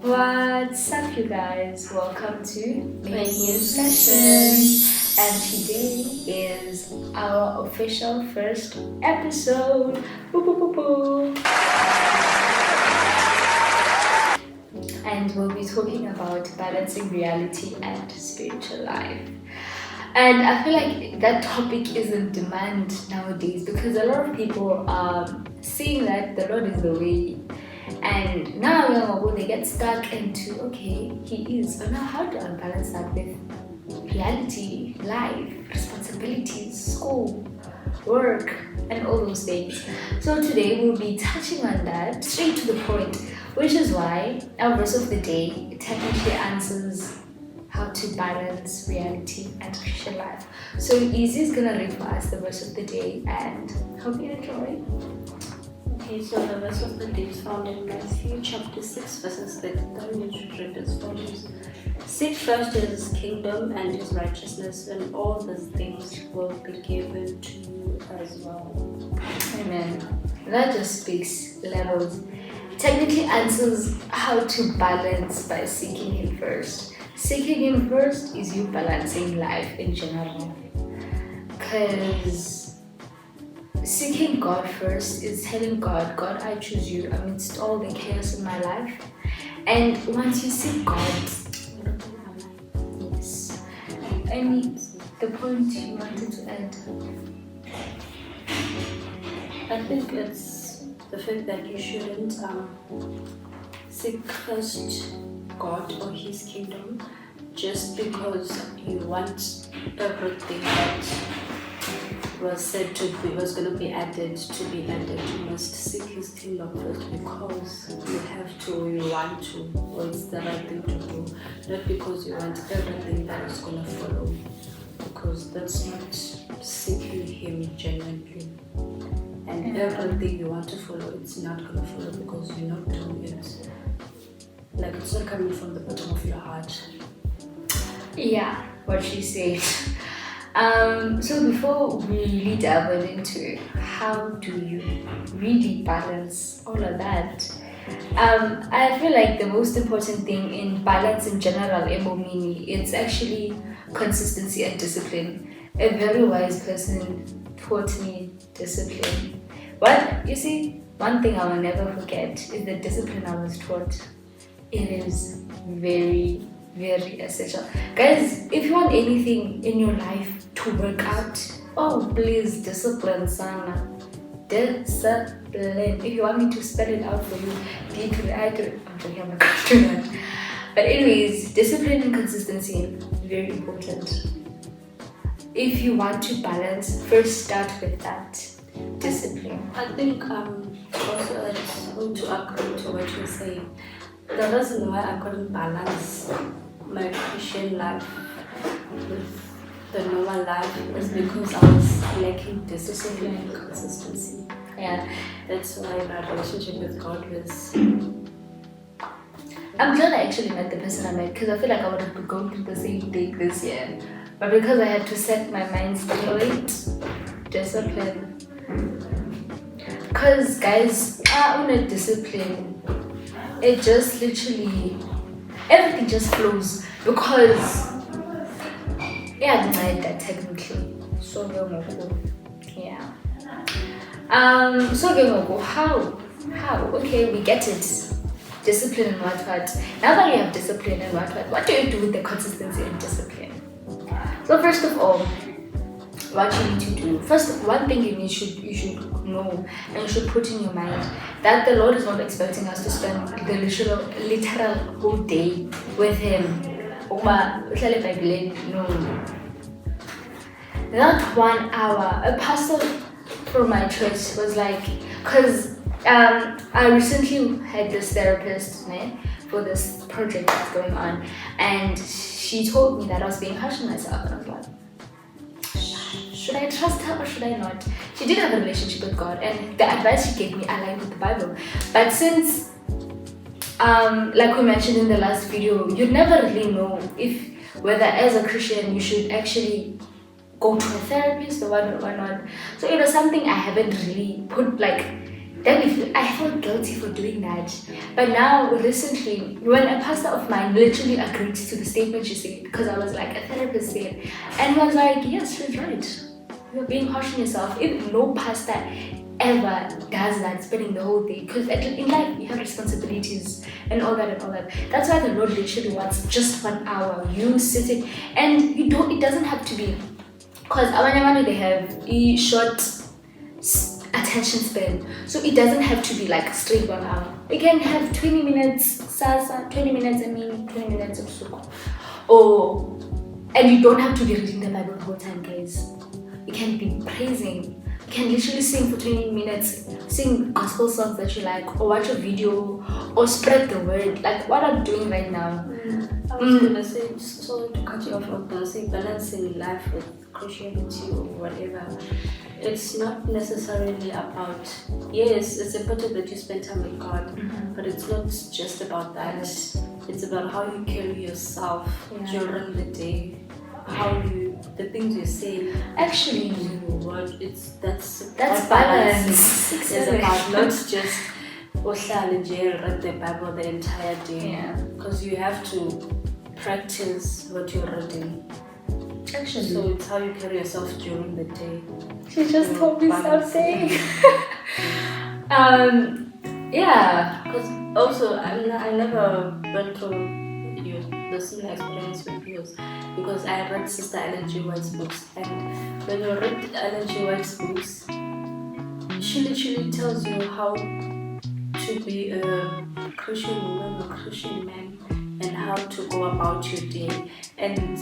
What's up, you guys? Welcome to Menu Sessions, and today is our official first episode. Boo, boo, boo, boo. And we'll be talking about balancing reality and spiritual life. And I feel like that topic is in demand nowadays because a lot of people are seeing that the Lord is the way. And now they get stuck into, okay, he is, but now how do I balance that with reality, life, responsibilities, school, work, and all those things? So today we'll be touching on that straight to the point, which is why our verse of the day technically answers how to balance reality and Christian life. So Easy is gonna read for us the verse of the day and hope you enjoy. Okay, so the verse of the day is found in Matthew chapter 6 verses 33, which read as follows. Seek first his kingdom and his righteousness, and all these things will be given to you as well. Amen. That just speaks levels. Technically answers how to balance by seeking him first. Seeking him first is you balancing life in general. Because seeking God first is telling God, I choose you amidst all the chaos in my life. And once you seek God, yes. I mean, the point you wanted to add. I think it's the fact that you shouldn't seek first God or his kingdom just because you want everything that was said to be was going to be added. You must seek his kingdom first because you have to, you want to, or it's the right thing to do, not because you want everything that is going to follow, because that's not seeking him genuinely. And everything you want to follow, it's not going to follow because you're not doing it. Like, it's not coming from the bottom of your heart. Yeah, what she said. So before we really delve into how do you really balance all of that, I feel like the most important thing in balance in general, Emomini, it's actually consistency and discipline. A very wise person taught me discipline. But you see, one thing I will never forget is the discipline I was taught. It is very, very essential. Guys, if you want anything in your life to work out, oh please, discipline, sana. Discipline. If you want me to spell it out for you, I'm joking, I'm not going to do that. But anyways, discipline and consistency, very important. If you want to balance, first start with that. Discipline. I think also I just want to agree to what you're saying. The reason why I couldn't balance my Christian life with the normal life is because I was lacking discipline and consistency. Yeah. That's why my relationship with God was... I'm glad I actually met the person I met because I feel like I would have gone through the same thing this year. But because I had to set my mind straight, discipline. Because guys, I own a discipline. It just literally, everything just flows because yeah, I denied that technically. So yeah. So how? Okay, we get it. Discipline and what. Now that you have discipline and what do you do with the consistency and discipline? So first of all, what you need to do. First, one thing you should know and you should put in your mind that the Lord is not expecting us to spend the literal whole day with Him. No. Not 1 hour. A pastor from my church was like, because I recently had this therapist for this project that's going on, and she told me that I was being harsh on myself, and I was like, should I trust her or should I not? She did have a relationship with God, and the advice she gave me aligned with the Bible. But since, like we mentioned in the last video, you never really know whether as a Christian you should actually go to a therapist or what. So it was something I haven't really put then I felt guilty for doing that. But now, recently, when a pastor of mine literally agreed to the statement she said, because I was like, a therapist said, and he was like, yes, she's right. You're being harsh on yourself. If no pastor ever does that, spending the whole day, because in life we have responsibilities and all that and all that. That's why the Lord literally wants just 1 hour. You sitting, and you don't. It doesn't have to be, because abanye they have a short attention span, so it doesn't have to be like straight 1 hour. You can have 20 minutes salsa, 20 minutes 20 minutes of suko, or and you don't have to be reading the Bible the whole time, guys. You can be praising. You can literally sing for 20 minutes, sing gospel songs that you like, or watch a video, or spread the word, like what I'm doing right now. I was gonna say, so to cut you off, I was gonna say balancing life with Christianity or whatever. It's not necessarily about, yes, it's important that you spend time with God, but it's not just about that. It's about how you carry yourself during the day, the things you say. Actually, that's balance. It's about not just read the Bible the entire day, because you have to practice what you're reading. Actually, so it's how you carry yourself during the day. She just told me something. Yeah. Because also, I never went through the similar experience with yours, because I read Sister Ellen G. White's books, and when you read Ellen G. White's books, she literally tells you how to be a Christian woman or Christian man, and how to go about your day. And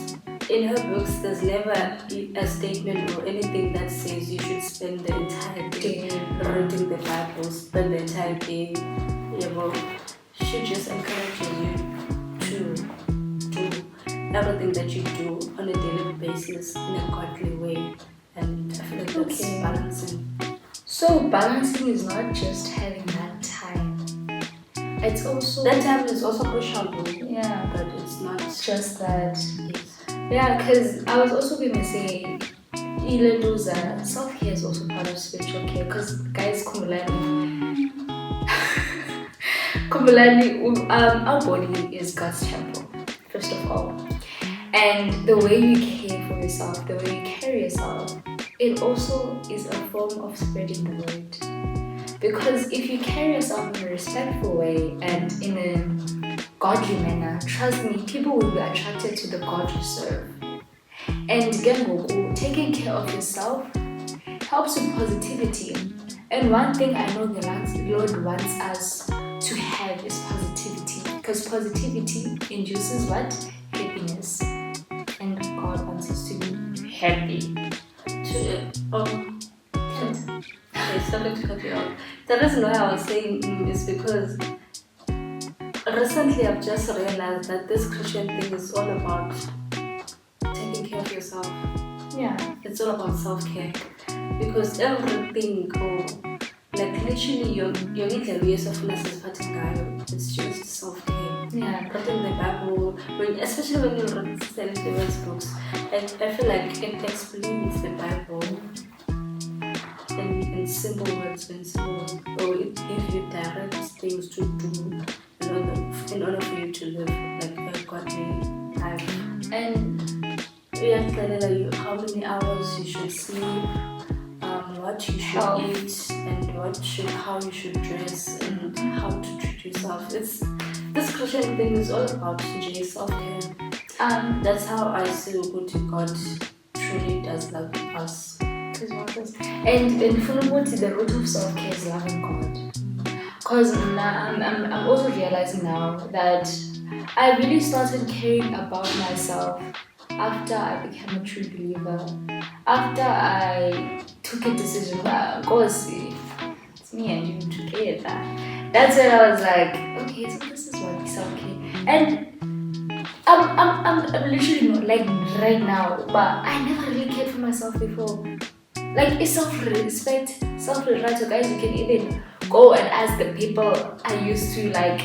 in her books, there's never a statement or anything that says you should spend the entire day reading the Bible, spend the entire day. She just encourages you to do everything that you do on a daily basis in a godly way. And I feel like that's balancing. So balancing is not just having that time. It's also that time is also crucial, though. Yeah, but it's not just that. Yeah, because I was also going to say, self-care is also part of spiritual care. Because guys, Kumbulani, our body is God's temple, first of all. And the way you care for yourself, the way you carry yourself, it also is a form of spreading the word. Because if you carry yourself in a respectful way and in a godly manner, trust me, people will be attracted to the God you serve. And again, taking care of yourself helps with positivity. And one thing I know the Lord wants us to have is positivity. Because positivity induces what? Happiness. And God wants us to be happy. Sorry to cut you off. The reason why I was saying is because recently I've just realized that this Christian thing is all about taking care of yourself. Yeah. It's all about self-care. Because everything, like literally your ways of it's just self-care. Yeah. Reading the Bible, especially when you read Sister books, I feel like it explains the Bible in simple words, or it gives you direct things to do in order for you to live like a godly life. And we are telling you how many hours you should sleep, what you should eat, and how you should dress, and how to treat yourself. This Christian thing is all about self-care. That's how I see good God truly does love us. And in Funumuti, the root of self-care is loving God. Because I'm also realizing now that I really started caring about myself after I became a true believer. After I took a decision, it's me and you together. That's when I was like, okay, so this is what self-care. And I'm literally not like right now, but I never really cared for myself before. Like, it's self-respect, self-respect. So guys, you can even go and ask the people I used to like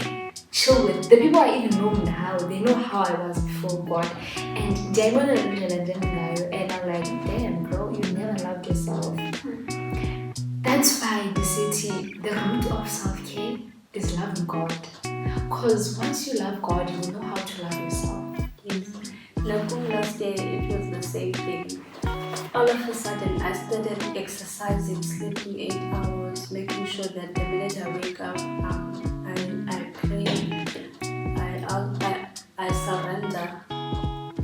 chill with. The people I even know now, they know how I was before God. And I'm like, damn, bro, you never loved yourself. That's why the city, see, the root of self-care is loving God. Because once you love God, you will know how to love yourself. Yes. Last year it was the same thing. All of a sudden I started exercising, sleeping 8 hours, making sure that the minute I wake up, I pray, I surrender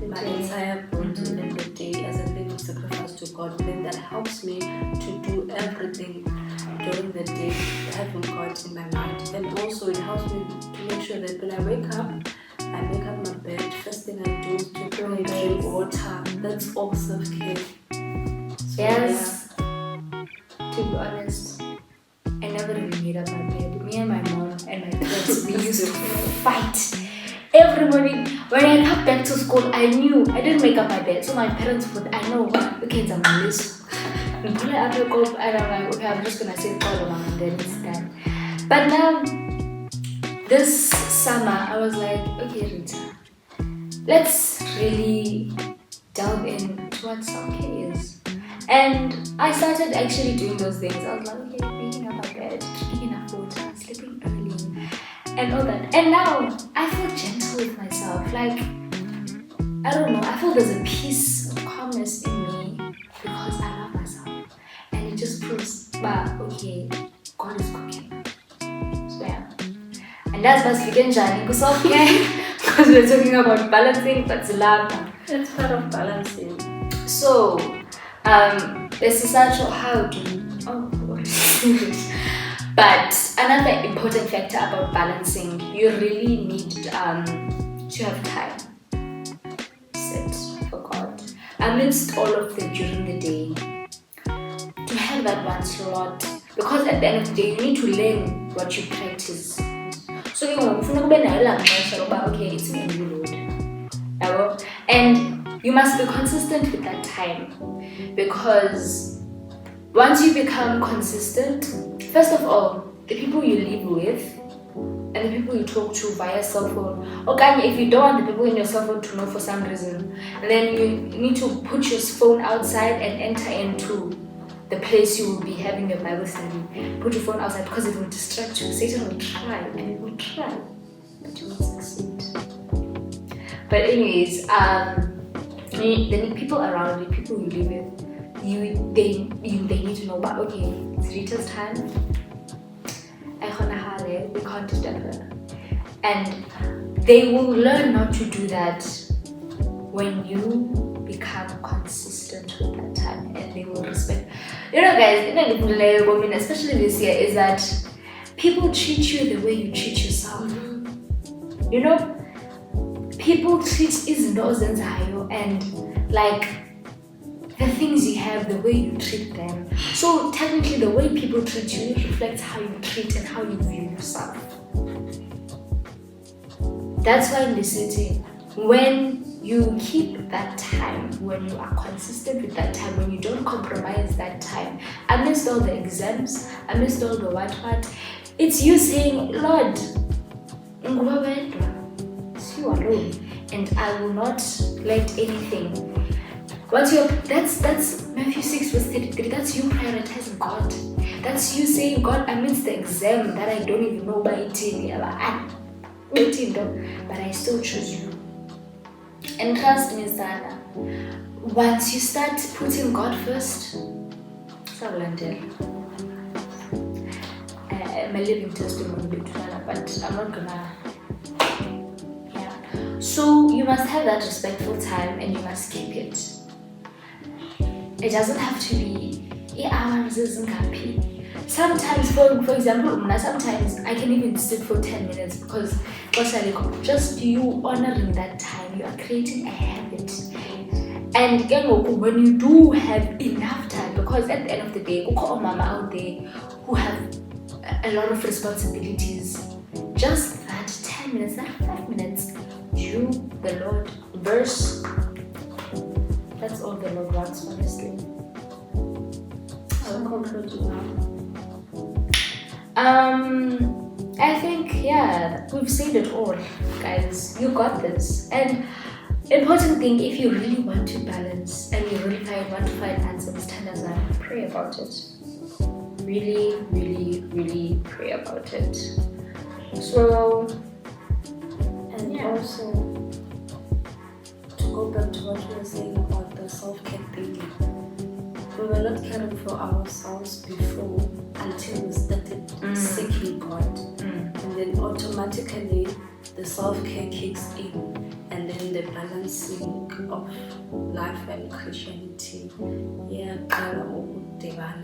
my entire body and the day as a living sacrifice to God. Then that helps me to do everything during the day, having God in my mind. And also it helps me to make sure that when I wake up, I make up my bed. First thing I do is to pray, drink water. That's all self-care. So, Yes. To be honest, I never really made up my bed. Me and my mom and my parents, we used to fight every morning. When I come back to school, I knew I didn't make up my bed. So my parents would, I know, the kids are my list. And pull it up, and I'm like, okay, I'm just gonna say follow mom and then it's done. But now, this summer, I was like, okay, Rita, let's really delve into what self-care is. And I started actually doing those things. I was like, okay, making up my bed, drinking enough water, sleeping early, and all that. And now I feel gentle with myself. Like, I don't know, I feel there's a peace of calmness in me because I love myself. And it just proves, okay, God is cooking. So yeah. And that's what's vegan journey. Self-care, because we're talking about balancing, but love. it's part of balancing. So, this is actual how to. Oh, what is English? But another important factor about balancing, you really need to have time set for God amidst all of them during the day. To have that one slot, because at the end of the day, you need to learn what you practice. So okay, it's me and you, Lord. And you must be consistent with that time, because once you become consistent, first of all, the people you live with and the people you talk to via cell phone. Okay, if you don't want the people in your cell phone to know for some reason, then you need to put your phone outside and enter into the place you will be having your Bible study. Put your phone outside because it will distract you. Satan will try and it will try, but you won't succeed. But anyways, the people around you, people you live with, they need to know about, okay, it's Rita's time. We can't disturb her. And they will learn not to do that when you become consistent with that time, and they will respect. You know, guys, especially this year, is that people treat you the way you treat yourself. You know, people treat and like the things you have, the way you treat them. So technically, the way people treat you reflects how you treat and how you view yourself. That's why in the city, when you keep that time, when you are consistent with that time, when you don't compromise that time, amidst all the exams, amidst all the what, it's you saying, Lord, it's you alone, and I will not let anything. That's Matthew 6 verse 33. That's you prioritizing God. That's you saying, God, amidst the exam that I don't even know by it, but I still choose you. And trust me, Sana, once you start putting God first, I'm a living testimony, but I'm not gonna. Yeah. So you must have that respectful time, and you must keep it. It doesn't have to be hours, isn't happy. Sometimes, for example, sometimes I can even sit for 10 minutes because just you honoring that time, you are creating a habit. And when you do have enough time, because at the end of the day, mama out there who have a lot of responsibilities, just that 10 minutes, that 5 minutes, you, the Lord, verse. That's all the Lord wants, honestly. I'll conclude now. I think, we've said it all, guys. You got this. And important thing, if you really want to balance and you really want to find answers, pray about it. really, really, really pray about it. So, And Yeah. also, to go back to what you were saying about the self-care thing, we were not caring for ourselves before until we started seeking God. And then automatically the self-care kicks in, and then the balancing of life and Christianity. Yeah,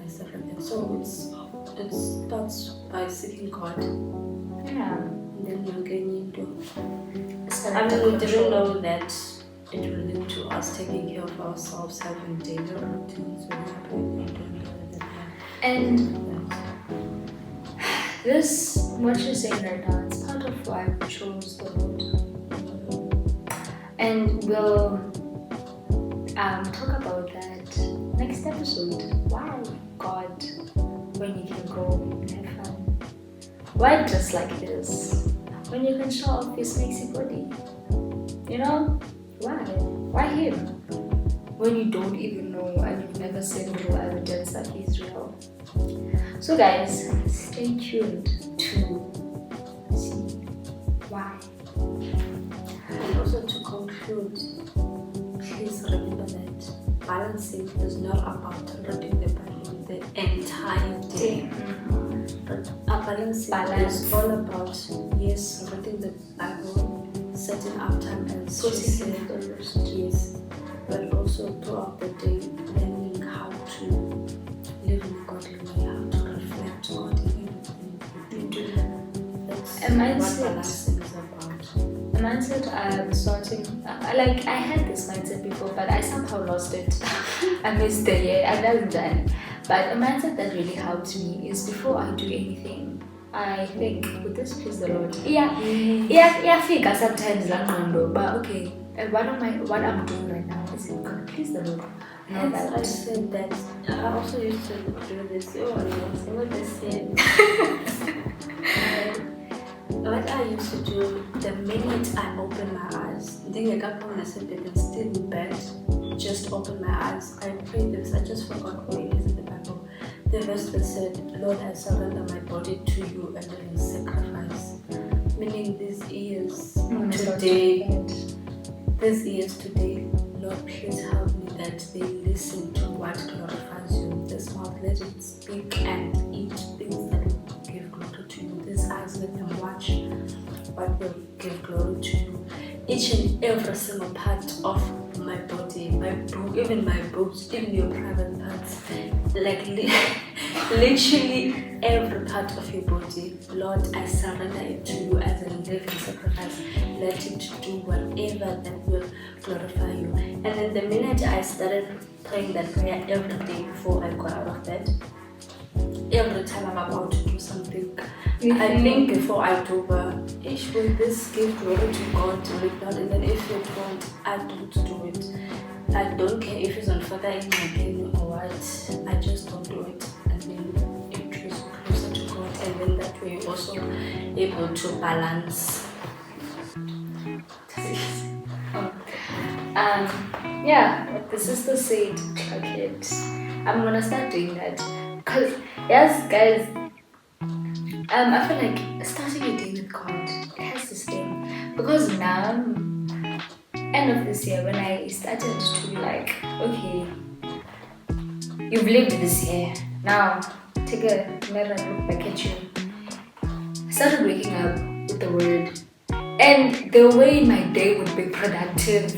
stuff like that. So it starts by seeking God, and yeah. then you're getting into. So I like mean, the we didn't control. know that it will lead to us taking care of ourselves, having daily routines, And this, what you're saying right now, it's part of why we chose the Lord. And we'll talk about that next episode. Why God, when you can go and have fun? Why just like this? When you can show off your sexy body? You know? Why? Why him? When you don't even know and you've never seen real evidence that he's real. So guys, stay tuned to see why. And also to conclude, please remember that balancing is not about reading the Bible the entire day. But balancing is all about, yes, reading the Bible, setting up time and Putting in first. yes, but also throughout the day, learning how to live in a godly way, how to reflect God in everything you do. That's A mindset. what balancing is about. The mindset I'm starting, I had this mindset before, but I somehow lost it. I missed the year, I wasn't done. But a mindset that really helped me is before I do anything, I think, would this please the Lord? Yeah, figure sometimes but okay, what I'm doing right now is it gonna please the Lord? I said that I also used to do this. Oh, no, see what they said. What I used to do, the minute I open my eyes, then I said that I'm still in bed, just open my eyes. I pray this, I just forgot what it is in the Bible. The verse that said, Lord, I surrender my body to you and then sacrifice. Meaning these ears today, Lord, please help me that they listen to what glorifies you. This mouth, let it speak and eat things that will give glory to you. These eyes, let them watch what will give glory to you. Each and every single part of my body, my book, even my books, even your private parts, like literally every part of your body, Lord, I surrender it to you as a living sacrifice. Let it do whatever that will glorify you. And then the minute I started praying that prayer every day before I got out of bed, every time I'm about to do something, I think before I do, will this give glory to God to live out? And then if it won't, I don't do it. I don't care if it's on further in my pain or what, I just don't do it. And then it draws me closer to God, and then that way you're also able to balance. Yeah, like the sister said, okay, I'm gonna start doing that. Because, yes, guys, I feel like starting a day with God, it has this thing. Because now, end of this year, when I started to be like, okay, you've lived this year, now take a mirror and look back at you. I started waking up with the word. And the way my day would be productive,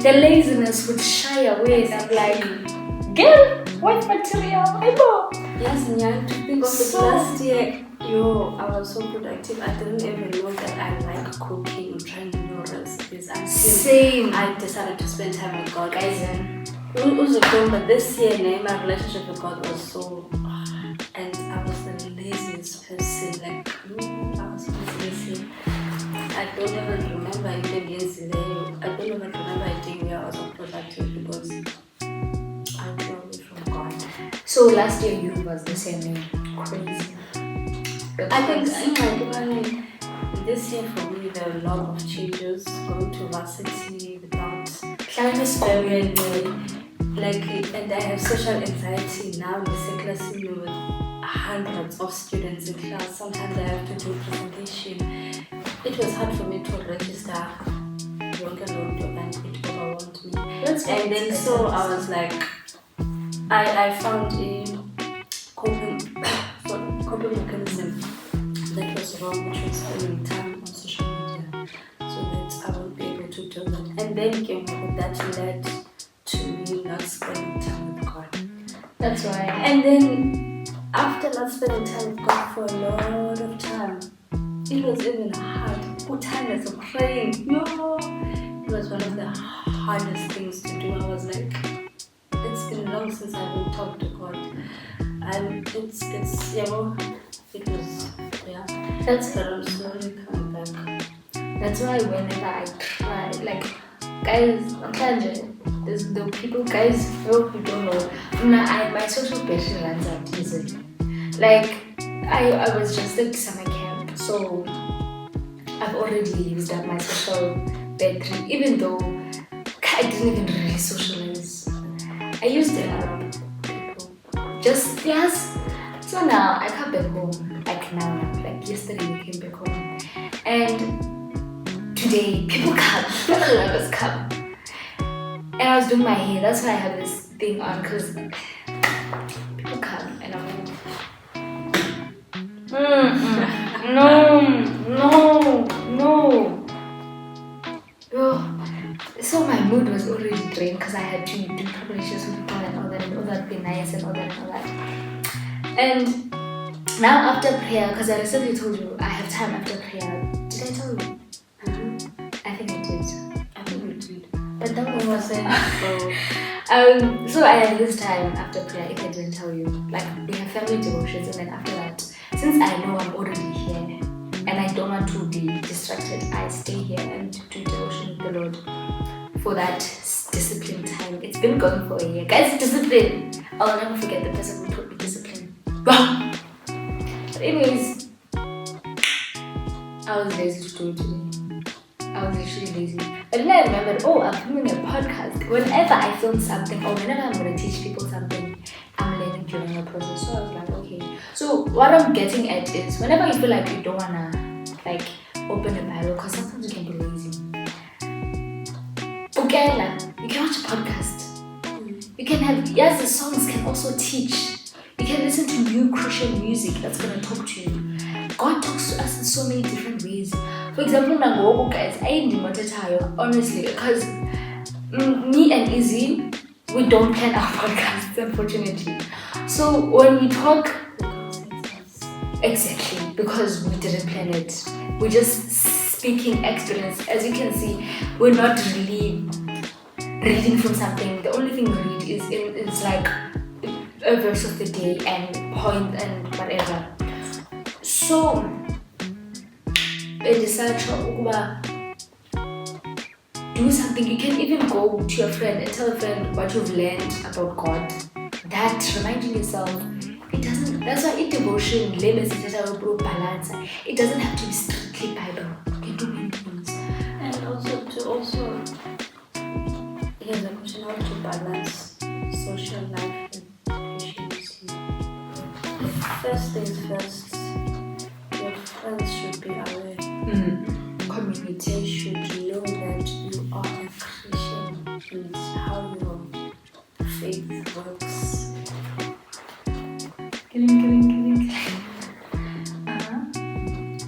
the laziness would shy away, and I'm like, girl, what material? I know. Yes, Nyan, to think of it, last year, I was so productive. I didn't even know that I like cooking or trying new recipes until Same. I decided to spend time with God. Guys, But this year, my relationship with God was so, and I was the laziest person. Like, I was so lazy. I don't even remember even yesterday. I don't even remember a day where I was not productive because I grew away from God. so last year you was the same way. Crazy. I think this year for me there are a lot of changes. Going to varsity without family, and I have social anxiety now. The class with hundreds of students in class. Sometimes I have to do presentation. It was hard for me to register young alone and it overwhelmed me. And then so I was like, I found a coping mechanism that was wrong, which was spending time on social media, so that I won't be able to do that. And then that led to me not spending time with God. That's why. And then after not spending time with God for a lot of time, it was even hard. Put time as I'm praying. No, it was one of the hardest things to do. I was like, it's been long since I've been talked to God, and it's it was That's but I'm slowly coming back. That's why whenever I try, like, guys, I'm trying to, there's the people, guys, who don't know, my social battery runs out easily. Like, I was just at summer camp, so I've already used up my social battery, even though I didn't even really socialize. I used it up, people. Just, yes. So now I come back home, like yesterday we came back home, and today people come, family members come, and I was doing my hair. That's why I have this thing on, because people come and I'm like, no. So my mood was already drained because I had to do preparations with people and all that, be nice and all that. And now after prayer, because I recently told you I have time after prayer. Did I tell you? I think I did. I think you did. But that one wasn't. So So I have this time after prayer, if I didn't tell you. Like, we have family devotions, and then after that, since I know I'm already here and I don't want to be distracted, I stay here and do devotion with the Lord for that discipline time. It's been going for a year. Guys, discipline! I'll never forget the person who taught me discipline. Wow! But anyways, I was lazy to do it today. I was literally lazy. But then I remembered, I'm filming a podcast. Whenever I film something or whenever I'm going to teach people something, I'm learning during the process. So I was like, okay. So what I'm getting at is, whenever you feel like you don't want to like open a Bible, because sometimes you can be lazy. Okay, you can watch a podcast. You can have, yes, the songs can also teach. You can listen to new Christian music that's going to talk to you. God talks to us in so many different ways. For example, guys, I ain't honestly, because me and Izzy, we don't plan our podcasts, unfortunately. So when we talk, exactly, because we didn't plan it. We're just speaking experience. As you can see, we're not really reading from something. The only thing we read is like a verse of the day and point and whatever. So I decided to do something. You can even go to your friend and tell a friend what you've learned about God. That reminding yourself, it doesn't. That's why in devotion, balance. It doesn't have to be strictly Bible. You can do many things. and also here's a question: how to balance social life with Christianity? First things first, your friends should be aware. Community. They should know that you are a Christian and how your faith works. Killing.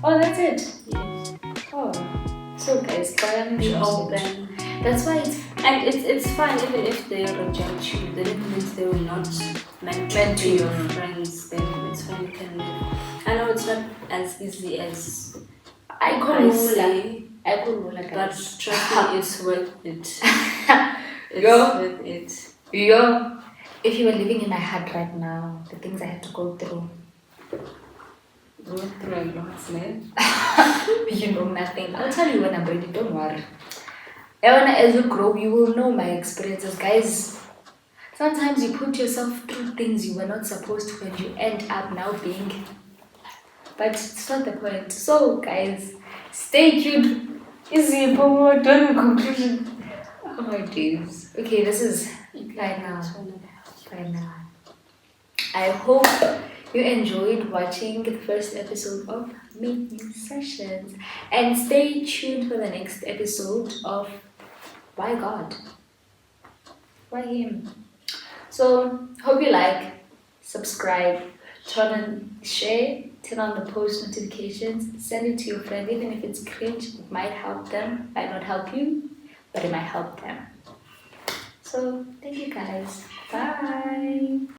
Oh, that's it. Yes. Oh, so guys, Be open. That's why It's fine even if they reject you. Then it means they were not meant to be your friends. Then it's fine, you can live. I know it's not as easy as I say, could but trust me, it's worth it. It's Yo. worth it. Yo, if you were living in my heart right now, the things I had to go through, Go through and what's left. you know nothing. I'll tell you when I'm ready, don't worry. And as you grow, you will know my experiences. Guys, sometimes you put yourself through things you were not supposed to and you end up now being. But it's not the point. So, guys, stay tuned. Easy, but done conclusion. Oh my days. Okay, this is right now. I hope you enjoyed watching the first episode of Make New Sessions. And stay tuned for the next episode of Why God? Why Him? So, hope you like, subscribe, turn on share, turn on the post notifications, send it to your friend, even if it's cringe, it might help them, might not help you, but it might help them. So, thank you guys. Bye.